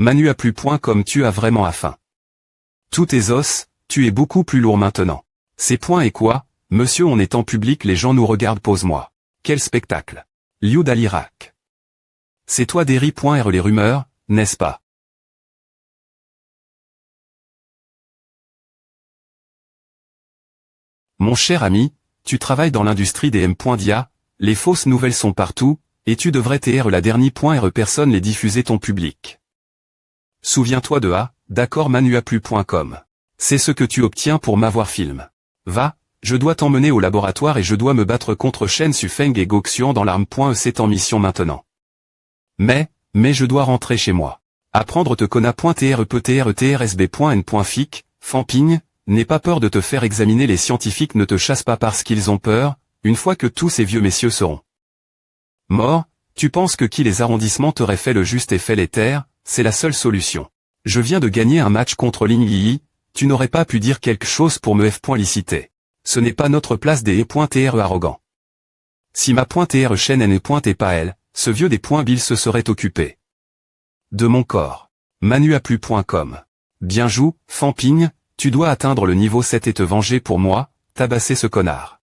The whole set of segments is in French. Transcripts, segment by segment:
Manuaplu.com. Tu as vraiment à faim. Tous tes os, tu es beaucoup plus lourd maintenant. Ces points et quoi, monsieur, on est en public, les gens nous regardent, pose-moi. Quel spectacle. Liud al-Irak. C'est toi Derry.r les rumeurs, n'est-ce pas? Mon cher ami, tu travailles dans l'industrie des M.dia, les fausses nouvelles sont partout, et tu devrais taire la dernière.r personne les diffuser ton public. Souviens-toi de A, d'accord Manuaplu.com. C'est ce que tu obtiens pour m'avoir film. Va, je dois t'emmener au laboratoire et je dois me battre contre Shen Sufeng et Goxian dans l'arme.e, c'est en mission maintenant. Mais je dois rentrer chez moi. Apprendre te conna.trsb.n.fic, Famping, n'aie pas peur de te faire examiner, les scientifiques ne te chassent pas parce qu'ils ont peur, une fois que tous ces vieux messieurs seront morts, tu penses que qui les arrondissements t'aurait fait le juste effet les terres, c'est la seule solution. Je viens de gagner un match contre Ling Yi, tu n'aurais pas pu dire quelque chose pour me f.liciter. Ce n'est pas notre place des e.tr arrogants. Si ma .tr chaîne n'est pas elle, ce vieux des .bill se serait occupé de mon corps. Manuaplu.com. Bien joué, Famping, tu dois atteindre le niveau 7 et te venger pour moi, tabasser ce connard.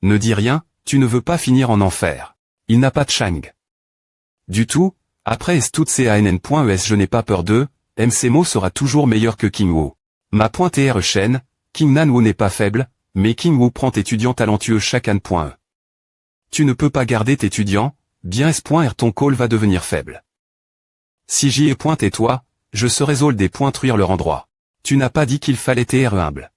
Ne dis rien, tu ne veux pas finir en enfer. Il n'a pas de Chang. Du tout, après est-toutes-cann.es, je n'ai pas peur d'eux, MCMO sera toujours meilleur que King Wu. Ma .tr chaîne, King Nan Wu n'est pas faible, mais King Wu prend étudiant talentueux chaque an.e. Tu ne peux pas garder t'étudiant, bien s.r ton call va devenir faible. Si j'y ai pointé toi, je serais all des truire leur endroit. Tu n'as pas dit qu'il fallait tr humble.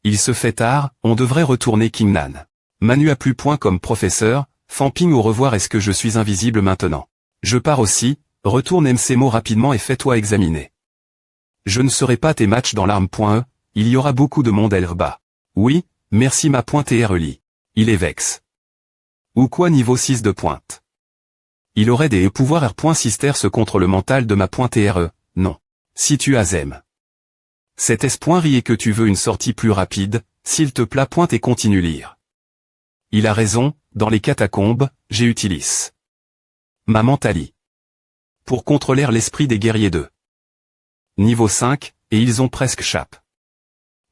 Il se fait tard, on devrait retourner King Nan. Manuaplu.com. Professeur, Famping, au revoir, est-ce que je suis invisible maintenant? Je pars aussi, retourne MCMO rapidement et fais-toi examiner. Je ne serai pas tes matchs dans l'arme.e, il y aura beaucoup de monde bas. Oui, merci ma .tr lit. Il est vex. Ou quoi niveau 6 de pointe. Il aurait des pouvoirs R.Sisterce contre le mental de ma .tr, non. Si tu as aime. Cet S.ri et que tu veux une sortie plus rapide, s'il te plaît pointe et continue lire. Il a raison, dans les catacombes, j'ai utilisé ma mentali pour contrôler l'esprit des guerriers de niveau 5, et ils ont presque chape.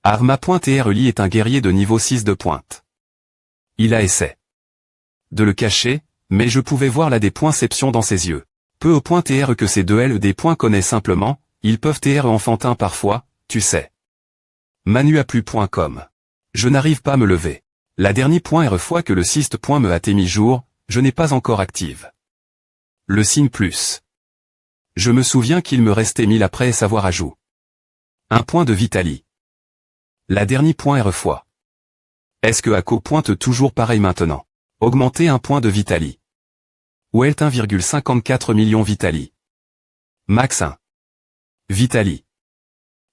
Arma.tr Lee est un guerrier de niveau 6 de pointe. Il a essayé de le cacher, mais je pouvais voir la dépoinception dans ses yeux. Peu au .tr que ces deux L des points connaissent simplement, ils peuvent tr enfantin parfois, tu sais. Manuaplu.com. Je n'arrive pas à me lever. La dernière fois que le 6 me a été mis jour, je n'ai pas encore active le signe plus. Je me souviens qu'il me restait 1000 après savoir ajout. Un point de Vitali. La dernière fois. Est-ce que Ako pointe toujours pareil maintenant? Augmenter un point de Vitali. Ou est 1,54 million Vitali. Max 1. Vitali.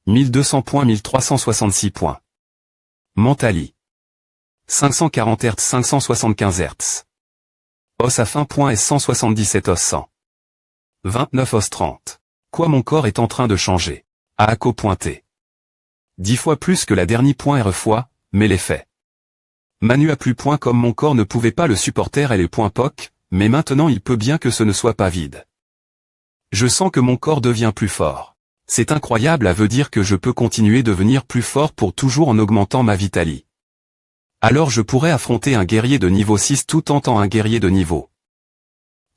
1200 points, 1366 points. Mentali. 540 Hz, 575 Hz. Os à fin point S 177 os 100. 29 os 30. Quoi, mon corps est en train de changer. À Ako pointé. 10 fois plus que la dernière fois, mais les faits. Manuaplu.com. Mon corps ne pouvait pas le supporter et les points POC, mais maintenant il peut bien que ce ne soit pas vide. Je sens que mon corps devient plus fort. C'est incroyable, à veut dire que je peux continuer de devenir plus fort pour toujours en augmentant ma Vitali. Alors je pourrais affronter un guerrier de niveau 6 tout en tant un guerrier de niveau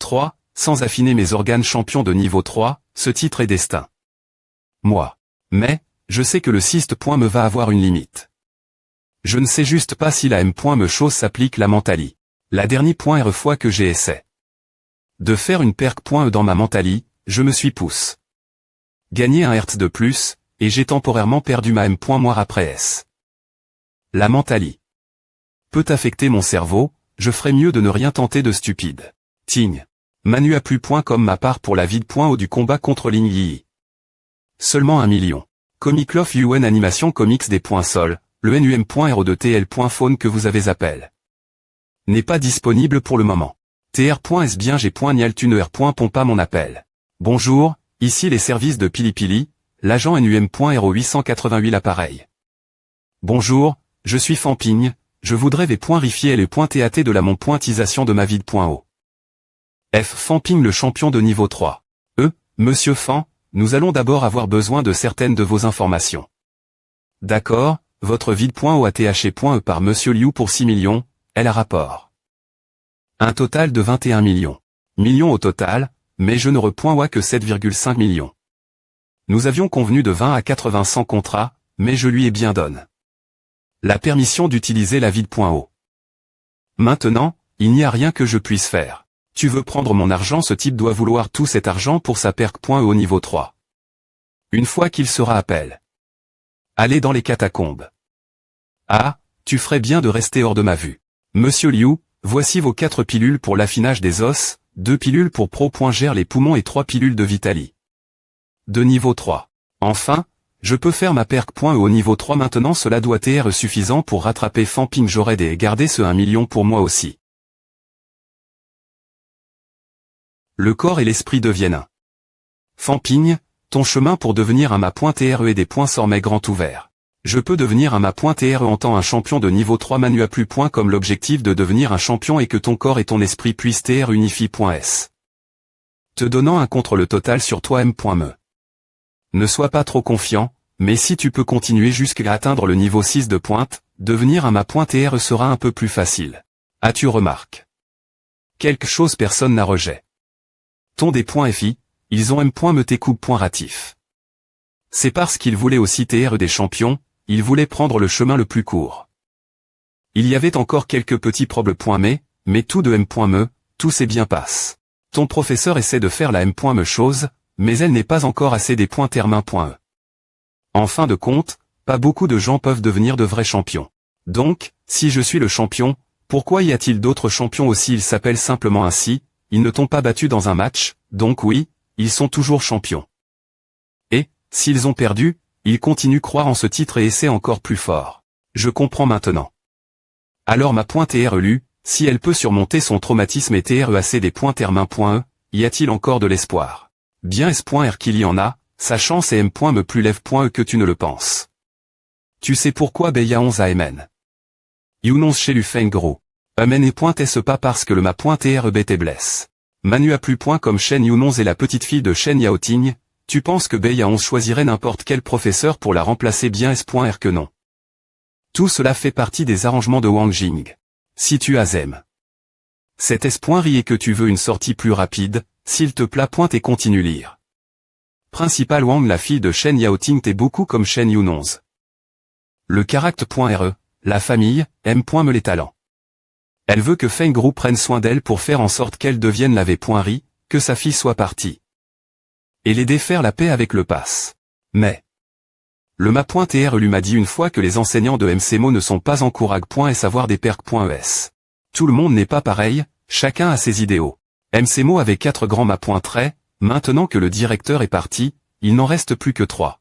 3, sans affiner mes organes champions de niveau 3, ce titre est destin. Moi. Mais, je sais que le 6 me va avoir une limite. Je ne sais juste pas si la M. me chose s'applique la mentali. La dernière fois que j'ai essayé de faire une perque dans ma mentali, je me suis poussé. Gagné un Hertz de plus, et j'ai temporairement perdu ma M. Moi après S. La mentali peut affecter mon cerveau, je ferais mieux de ne rien tenter de stupide. Ting. Manuaplu.com. Ma part pour la vide.o du combat contre Ling Yi. Seulement 1 million. Comic Love UN Animation Comics des points sol, le NUM.RO2TL.Phone que vous avez appel. N'est pas disponible pour le moment. TR.S bien G.Nialtuner.Pompa mon appel. Bonjour, ici les services de Pilipili, l'agent NUM.RO888 l'appareil. Bonjour, je suis Famping, je voudrais vérifier les points TAT de la mon pointisation de ma vide.o. F. Fanping le champion de niveau 3. Monsieur Fan, nous allons d'abord avoir besoin de certaines de vos informations. D'accord, votre vide.oath.e par Monsieur Liu pour 6 millions, elle a rapport. Un total de 21 millions. Millions au total, mais je ne repoins que 7,5 millions. Nous avions convenu de 20 à 80 100 contrats, mais je lui ai bien donné la permission d'utiliser la vide.o. Maintenant, il n'y a rien que je puisse faire. Tu veux prendre mon argent, ce type doit vouloir tout cet argent pour sa perk.e au niveau 3. Une fois qu'il sera appel. Allez dans les catacombes. Ah, tu ferais bien de rester hors de ma vue. Monsieur Liu, voici vos 4 pilules pour l'affinage des os, 2 pilules pour pro.gère les poumons et 3 pilules de Vitali. De niveau 3. Enfin, je peux faire ma perk.e au niveau 3 maintenant, cela doit être suffisant pour rattraper Fanping Jored et garder ce 1 million pour moi aussi. Le corps et l'esprit deviennent un. Fanping, ton chemin pour devenir un ma.re et des points s'ormet grand ouvert. Je peux devenir un ma.re en tant un champion de niveau 3 Manu à plus point comme l'objectif de devenir un champion et que ton corps et ton esprit puissent tr unifie.s. Te donnant un contre le total sur toi m.me. Ne sois pas trop confiant, mais si tu peux continuer jusqu'à atteindre le niveau 6 de pointe, devenir un ma.re sera un peu plus facile. As-tu remarqué quelque chose personne n'a rejet. Ton des points FI, ils ont m.me tes coups.ratif. C'est parce qu'ils voulaient aussi tr des champions, ils voulaient prendre le chemin le plus court. Il y avait encore quelques petits problèmes mais tout de m.me, tout s'est bien passe. Ton professeur essaie de faire la m.me chose, mais elle n'est pas encore assez des points termin.e. En fin de compte, pas beaucoup de gens peuvent devenir de vrais champions. Donc, si je suis le champion, pourquoi y a-t-il d'autres champions aussi? Ils s'appellent simplement ainsi, ils ne t'ont pas battu dans un match, donc oui, ils sont toujours champions. Et, s'ils ont perdu, ils continuent croire en ce titre et essaient encore plus fort. Je comprends maintenant. Alors ma .tr lu, si elle peut surmonter son traumatisme et TREAC des points termin.e, y a-t-il encore de l'espoir? Bien S.R qu'il y en a, sa chance est M.me plus lève.e que tu ne le penses. Tu sais pourquoi Beya 11 à MN. Younons chez Lufeng gros. Amen et .s pas parce que le ma.tr bt blesse. Manu a plus point comme Shen Younons et la petite fille de Shen Yaoting, tu penses que Beya 11 choisirait n'importe quel professeur pour la remplacer? Bien S.R que non. Tout cela fait partie des arrangements de Wang Jing. Si tu as aime. Cet S.R et que tu veux une sortie plus rapide, s'il te plaît pointe et continue lire. Principal Wang la fille de Shen Yaoting t'es beaucoup comme Shen Younons. Le caractère.re, la famille, aime.me les talents. Elle veut que Feng Gru prenne soin d'elle pour faire en sorte qu'elle devienne la V.ri, que sa fille soit partie. Et l'aider faire la paix avec le pass. Mais. Le ma.tr lui m'a dit une fois que les enseignants de MCMO ne sont pas en courag.s avoir des perks.es. Tout le monde n'est pas pareil, chacun a ses idéaux. MCMO avait 4 grands ma.trait, maintenant que le directeur est parti, il n'en reste plus que 3.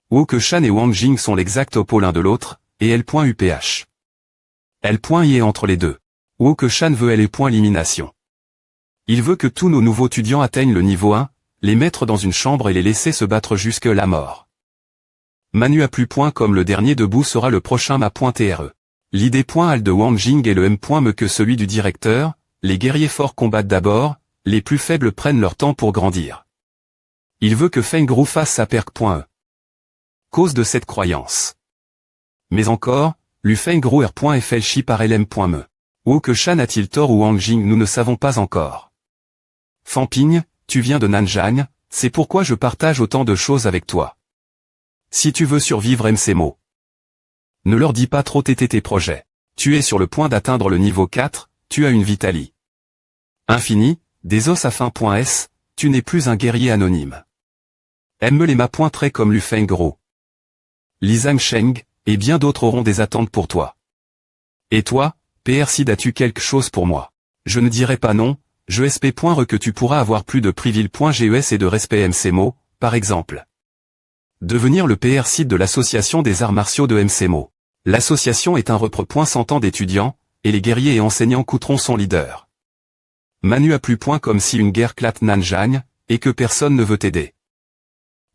Woke Shan et Wang Jing sont l'exact opposé l'un de l'autre, et L.UPH. L.I est entre les deux. Woke Shan veut L.élimination. Il veut que tous nos nouveaux étudiants atteignent le niveau 1, les mettre dans une chambre et les laisser se battre jusque la mort. Manu a plus point comme le dernier debout sera le prochain ma.tr. L'idée.al de Wang Jing et le m.me que celui du directeur, les guerriers forts combattent d'abord, les plus faibles prennent leur temps pour grandir. Il veut que Feng Gru fasse sa perk.e. Cause de cette croyance. Mais encore, Lufeng Gru R.FLCHI par LM.me. Woke Shan a-t-il tort ou Wang Jing nous ne savons pas encore. Fanping, tu viens de Nanjang, c'est pourquoi je partage autant de choses avec toi. Si tu veux survivre MCMO. Ne leur dis pas trop tes projets. Tu es sur le point d'atteindre le niveau 4, tu as une Vitali. Infini, des os à fin.s, tu n'es plus un guerrier anonyme. Aime les ma.très comme Lufeng Gru. Li Zhangsheng, et bien d'autres auront des attentes pour toi. Et toi, PR Sid as-tu quelque chose pour moi? Je ne dirai pas non, je sp.re que tu pourras avoir plus de privil.ges et de respect MCMO, par exemple. Devenir le PR Sid de l'association des arts martiaux de MCMO. L'association est un repre.100 d'étudiants, et les guerriers et enseignants coûteront son leader. Manu a plus point comme si une guerre clate Nanjang, et que personne ne veut t'aider.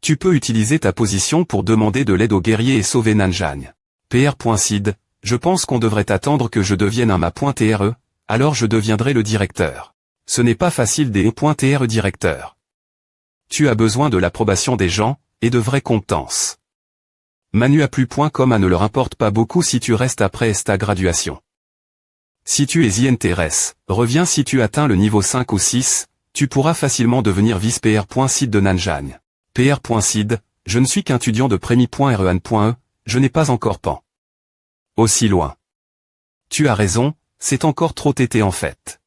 Tu peux utiliser ta position pour demander de l'aide aux guerriers et sauver Nanjang. PR.Sid, je pense qu'on devrait attendre que je devienne un ma.tre, alors je deviendrai le directeur. Ce n'est pas facile DE.TR directeur. Tu as besoin de l'approbation des gens, et de vraies compétences. Manuaplu.com ne leur importe pas beaucoup si tu restes après ta graduation. Si tu es INTRS, reviens si tu atteins le niveau 5 ou 6, tu pourras facilement devenir vice-PR.SID de Nanjang. PR.SID, je ne suis qu'un étudiant de Prémi.REAN.E, je n'ai pas encore pan. Aussi loin. Tu as raison, c'est encore trop tété en fait.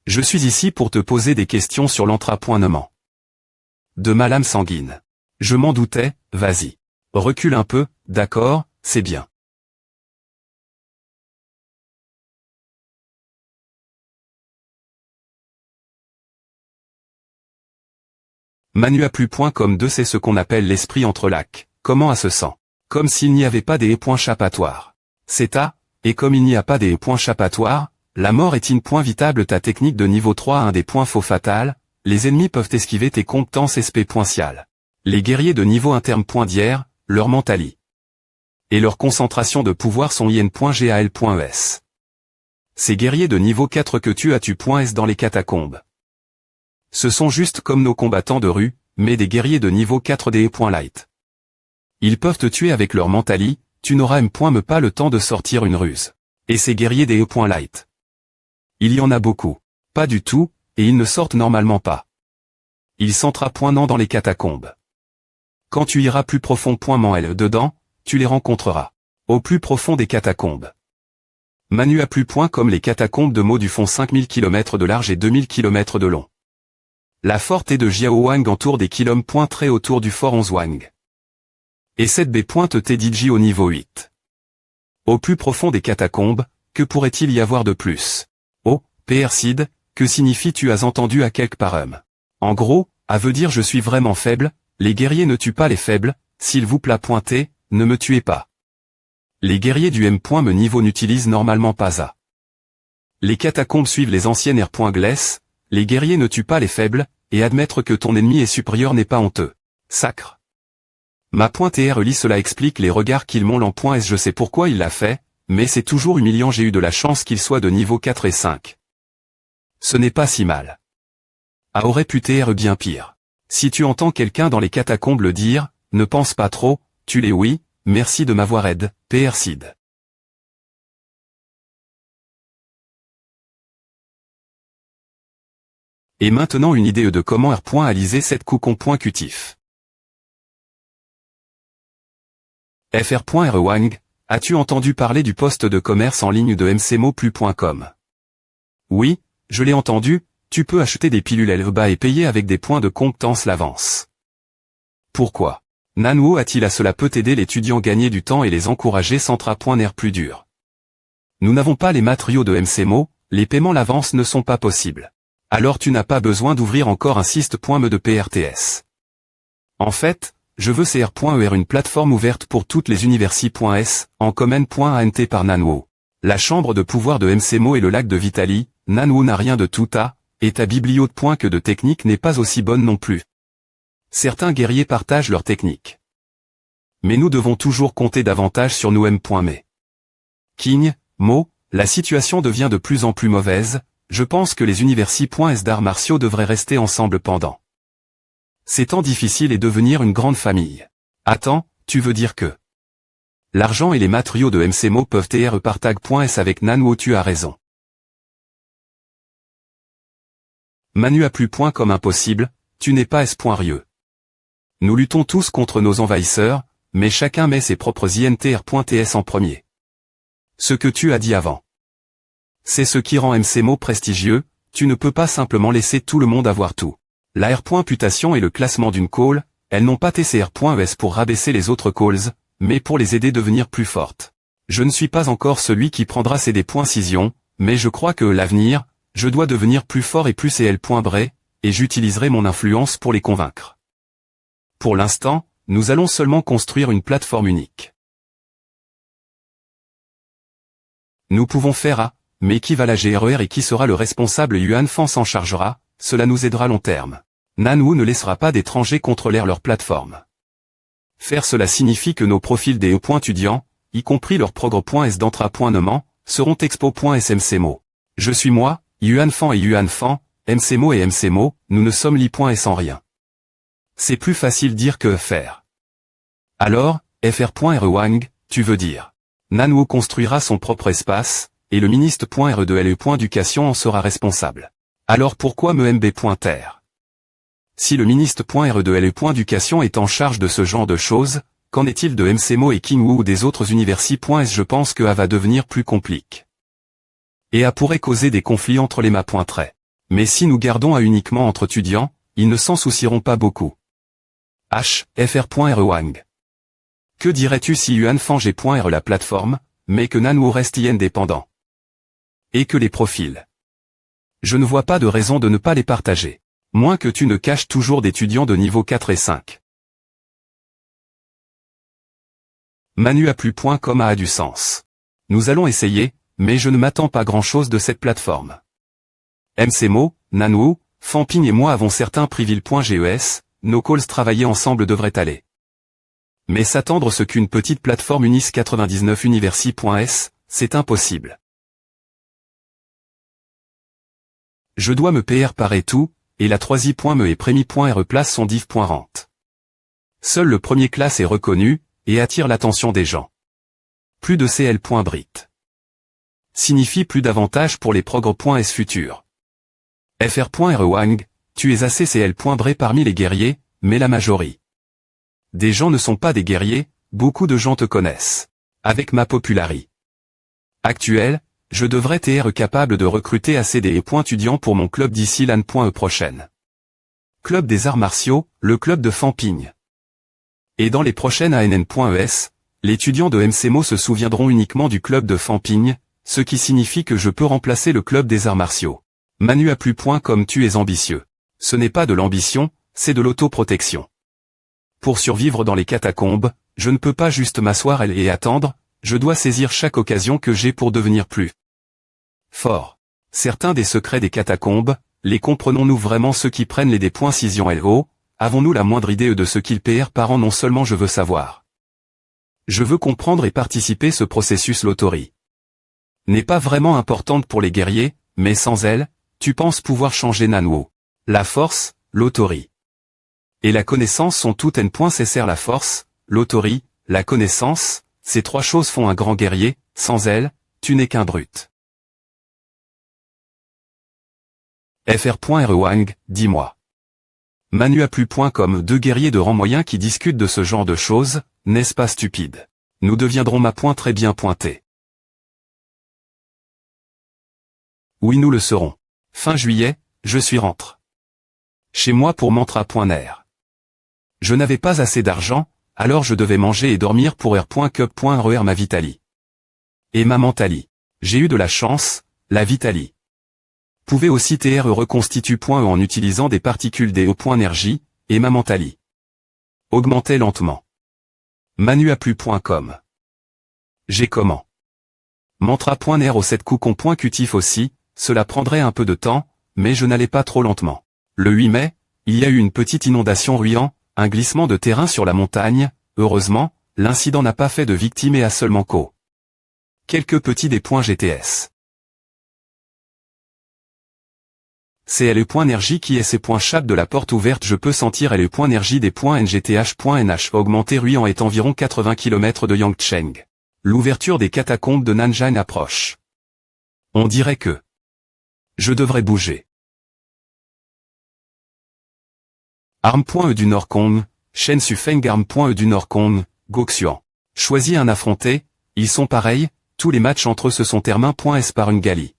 Je suis ici pour te poser des questions sur l'entra.nement. De ma lame sanguine. Je m'en doutais, vas-y. Recule un peu, d'accord, c'est bien. Manuaplu.com 2 c'est ce qu'on appelle l'esprit entre lacs. Comment à se sent? Comme s'il n'y avait pas des points échappatoires. C'est à, et comme il n'y a pas des points échappatoires, la mort est inévitable. Ta technique de niveau 3 a un des points faux fatals, les ennemis peuvent esquiver tes compétences SP.cial. Les guerriers de niveau interme.dière, leur mentali. Et leur concentration de pouvoir sont IN.GAL.ES. Ces guerriers de niveau 4 que tu as dans les catacombes. Ce sont juste comme nos combattants de rue, mais des guerriers de niveau 4 DE.light. Ils peuvent te tuer avec leur mentali, tu n'auras pas le temps de sortir une ruse. Et ces guerriers DE.light. Il y en a beaucoup. Pas du tout, et ils ne sortent normalement pas. Ils s'entrapointent dans les catacombes. Quand tu iras plus profond dedans, tu les rencontreras. Au plus profond des catacombes. Manuaplu.com les catacombes de Mo du font 5000 km de large et 2000 km de long. La forte est de Jiaowang entoure des kilomètres très autour du fort Onzwang. Et cette B. TDJ au niveau 8. Au plus profond des catacombes, que pourrait-il y avoir de plus? Oh, PRSID, que signifie tu as entendu à quelque part En gros, à veut dire je suis vraiment faible, les guerriers ne tuent pas les faibles, s'il vous plaît pointer, ne me tuez pas. Les guerriers du M. Me niveau n'utilisent normalement pas à. Les catacombes suivent les anciennes R.Gless, les guerriers ne tuent pas les faibles, et admettre que ton ennemi est supérieur n'est pas honteux. Sacre. Ma.TR lit cela explique les regards qu'il m'ont l'en.S je sais pourquoi il l'a fait, mais c'est toujours humiliant j'ai eu de la chance qu'il soit de niveau 4 et 5. Ce n'est pas si mal. A aurait pu TR bien pire. Si tu entends quelqu'un dans les catacombes le dire, ne pense pas trop, tu les oui, merci de m'avoir aidé, PRSID. Et maintenant une idée de comment R.aliser cette coucon.cutif. FR.REWANG, as-tu entendu parler du poste de commerce en ligne de mcmoplu.com? Oui, je l'ai entendu, tu peux acheter des pilules LVBA et payer avec des points de compétence l'avance. Pourquoi? Nanwo a-t-il à cela peut aider l'étudiant gagner du temps et les encourager sans trapoint plus dur. Nous n'avons pas les matériaux de MCMO, les paiements l'avance ne sont pas possibles. Alors tu n'as pas besoin d'ouvrir encore un système de PRTS. En fait, je veux CR.ER une plateforme ouverte pour toutes les universi.s, en common.ant par Nanwo. La chambre de pouvoir de MCMO et le lac de Vitali, Nanwo n'a rien de tout à, et ta biblio de points que de technique n'est pas aussi bonne non plus. Certains guerriers partagent leur technique. Mais nous devons toujours compter davantage sur nous M.Me. King, Mo, la situation devient de plus en plus mauvaise, je pense que les universi.s d'arts martiaux devraient rester ensemble pendant. Ces temps difficiles et devenir une grande famille. Attends, tu veux dire que l'argent et les matériaux de MCMO peuvent TR partag.s avec Nanwo tu as raison. Manuaplu.com impossible, tu n'es pas S.Rieux. Nous luttons tous contre nos envahisseurs, mais chacun met ses propres INTR.TS en premier. Ce que tu as dit avant. C'est ce qui rend MCMO prestigieux, tu ne peux pas simplement laisser tout le monde avoir tout. La R.Putation et le classement d'une call, elles n'ont pas TCR.ES pour rabaisser les autres calls, mais pour les aider à devenir plus fortes. Je ne suis pas encore celui qui prendra ces D.Cision, mais je crois que l'avenir, je dois devenir plus fort et plus CL.Bray, et j'utiliserai mon influence pour les convaincre. Pour l'instant, nous allons seulement construire une plateforme unique. Nous pouvons faire A, mais qui va la GRER et qui sera le responsable Yuan Fan s'en chargera, cela nous aidera à long terme. Nanwo ne laissera pas d'étrangers contrôler leur plateforme. Faire cela signifie que nos profils des E.étudiants, y compris leur progr.s d'entra.nement, seront expo.smcmo. Je suis moi, Yuan Fan et Yuan Fan, MCMO et MCMO, nous ne sommes li point et sans rien. C'est plus facile dire que faire. Alors, FR.RE tu veux dire. Nanwo construira son propre espace, et le ministre.RE de LE.Education en sera responsable. Alors pourquoi me MB.TER? Si le ministre.RE de LE.Education est en charge de ce genre de choses, qu'en est-il de MCMO et Kingwu ou des autres universités? Je pense que A va devenir plus compliqué. Et A pourrait causer des conflits entre les ma.trait. Mais si nous gardons A uniquement entre étudiants, ils ne s'en soucieront pas beaucoup. FR.RE Que dirais-tu si Yuan Fangé.RE la plateforme, mais que Nanwo reste indépendant? Et que les profils. Je ne vois pas de raison de ne pas les partager. Moins que tu ne caches toujours d'étudiants de niveau 4 et 5. Manuaplu.com a du sens. Nous allons essayer, mais je ne m'attends pas grand-chose de cette plateforme. MCMO, Nanwo, Famping et moi avons certains privil.ges, nos calls travailler ensemble devraient aller. Mais s'attendre ce qu'une petite plateforme unisse 99 universi.s, c'est impossible. Je dois me PR par et tout, et la 3i.me et Premi.re place son div.rent. Seul le premier classe est reconnu, et attire l'attention des gens. Plus de cl.brit. Signifie plus d'avantages pour les progr.s futurs. FR.RE tu es assez cl.bre parmi les guerriers, mais la majorité. Des gens ne sont pas des guerriers, beaucoup de gens te connaissent. Avec ma popularité actuelle, je devrais être capable de recruter assez des étudiants pour mon club d'ici l'année prochaine. Club des arts martiaux, le club de Famping. Et dans les prochaines ANN.es, les étudiants de MCMO se souviendront uniquement du club de Famping, ce qui signifie que je peux remplacer le club des arts martiaux. Manuaplu.com tu es ambitieux. Ce n'est pas de l'ambition, c'est de l'autoprotection. Pour survivre dans les catacombes, je ne peux pas juste m'asseoir et attendre, je dois saisir chaque occasion que j'ai pour devenir plus fort. Certains des secrets des catacombes, les comprenons-nous vraiment ceux qui prennent les D.Cision LO, avons-nous la moindre idée de ce qu'ils PR par an? Non seulement je veux savoir. Je veux comprendre et participer ce processus. L'autorie n'est pas vraiment importante pour les guerriers, mais sans elle, tu penses pouvoir changer Nanwo. La force, l'autorie et la connaissance sont toutes nécessaires. La force, l'autorie, la connaissance, ces trois choses font un grand guerrier, sans elles, tu n'es qu'un brute. FR.RE dis-moi. Manuaplu.com deux guerriers de rang moyen qui discutent de ce genre de choses, n'est-ce pas stupide? Nous deviendrons très bien pointés. Oui nous le serons. Fin juillet, je suis rentre chez moi pour Mantra.ner. Je n'avais pas assez d'argent, alors je devais manger et dormir pour R.cup.RER ma Vitali. Et ma Mentali. J'ai eu de la chance, la Vitali. Pouvait aussi TR reconstitue.e en utilisant des particules d'EO.énergie, et ma Mentali. Augmentait lentement. Manuaplu.com. J'ai comment? Mantra.ner au 7 coucon.cutif aussi, cela prendrait un peu de temps, mais je n'allais pas trop lentement. Le 8 mai, il y a eu une petite inondation ruyant, un glissement de terrain sur la montagne, heureusement, l'incident n'a pas fait de victimes et a seulement quelques petits GTS. C'est LE.énergie qui est ces.chat de la porte ouverte. Je peux sentir LE.énergie des.ngth.nh augmenter ruyant est environ 80 km de Yangcheng. L'ouverture des catacombes de Nanjing approche. On dirait que je devrais bouger. Arm.e du Nord-Kong, Shen Sufeng Arm.e du Nord-Kong, Goxian. Choisis un affronté, ils sont pareils, tous les matchs entre eux se sont terminés.s par une gali.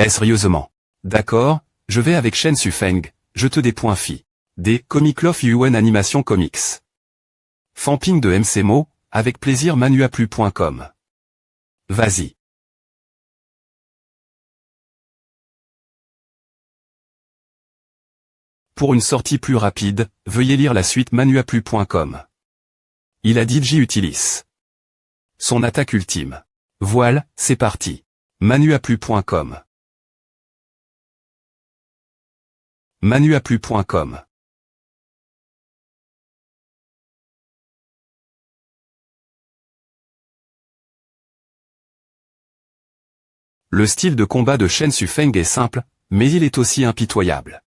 Sérieusement. D'accord, je vais avec Shen Sufeng, je te des.fi. Des Comic Love UN Animation Comics. Famping de MCMO, avec plaisir Manuaplu.com. Vas-y. Pour une sortie plus rapide, veuillez lire la suite Manuaplu.com. Il a dit J utilise son attaque ultime. Voile, c'est parti. Manuaplu.com. Manuaplu.com. Le style de combat de Shen Sufeng est simple, Mais il est aussi impitoyable.